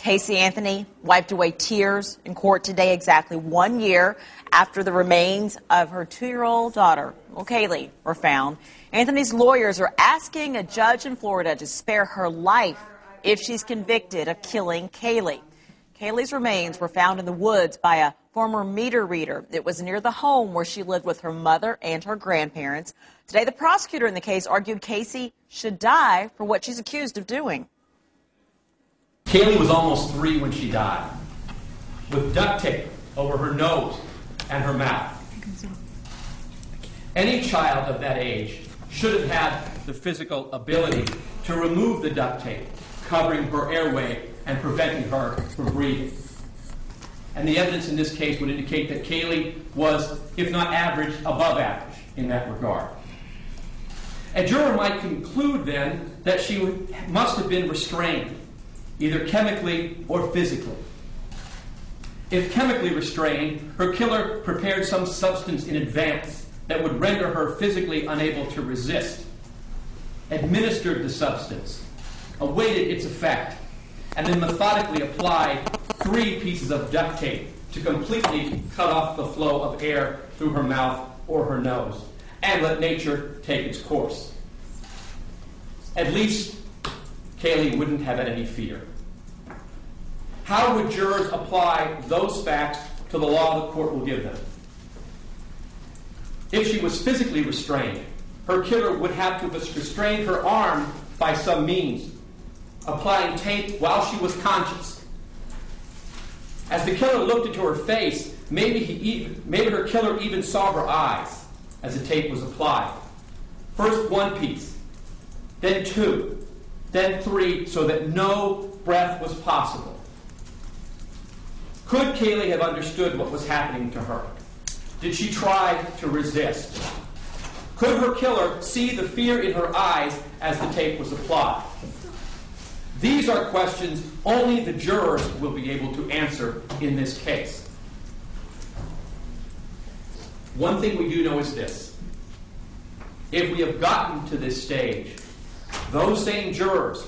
Casey Anthony wiped away tears in court today, exactly 1 year after the remains of her 2-year-old daughter, Kaylee, were found. Anthony's lawyers are asking a judge in Florida to spare her life if she's convicted of killing Kaylee. Kaylee's remains were found in the woods by a former meter reader. It was near the home where she lived with her mother and her grandparents. Today, the prosecutor in the case argued Casey should die for what she's accused of doing. Kaylee was almost 3 when she died, with duct tape over her nose and her mouth. Any child of that age should have had the physical ability to remove the duct tape, covering her airway and preventing her from breathing. And the evidence in this case would indicate that Kaylee was, if not average, above average in that regard. A juror might conclude then that she must have been restrained, either chemically or physically. If chemically restrained, her killer prepared some substance in advance that would render her physically unable to resist, administered the substance, awaited its effect, and then methodically applied 3 pieces of duct tape to completely cut off the flow of air through her mouth or her nose, and let nature take its course. At least Kaylee wouldn't have had any fear. How would jurors apply those facts to the law the court will give them? If she was physically restrained, her killer would have to have restrained her arm by some means, applying tape while she was conscious. As the killer looked into her face, maybe her killer even saw her eyes as the tape was applied. First 1 piece, then 2, then 3, so that no breath was possible. Could Kaylee have understood what was happening to her? Did she try to resist? Could her killer see the fear in her eyes as the tape was applied? These are questions only the jurors will be able to answer in this case. One thing we do know is this. If we have gotten to this stage, those same jurors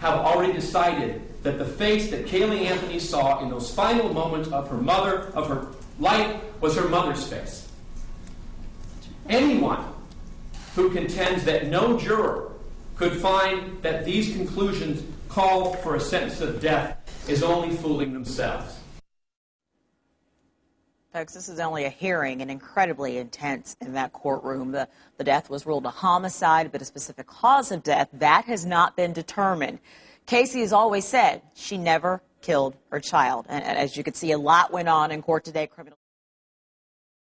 have already decided that the face that Kaylee Anthony saw in those final moments of her life was her mother's face. Anyone who contends that no juror could find that these conclusions call for a sentence of death is only fooling themselves. Folks, this is only a hearing and incredibly intense in that courtroom. The death was ruled a homicide, but a specific cause of death, that has not been determined. Casey has always said she never killed her child. And as you can see, a lot went on in court today. Criminal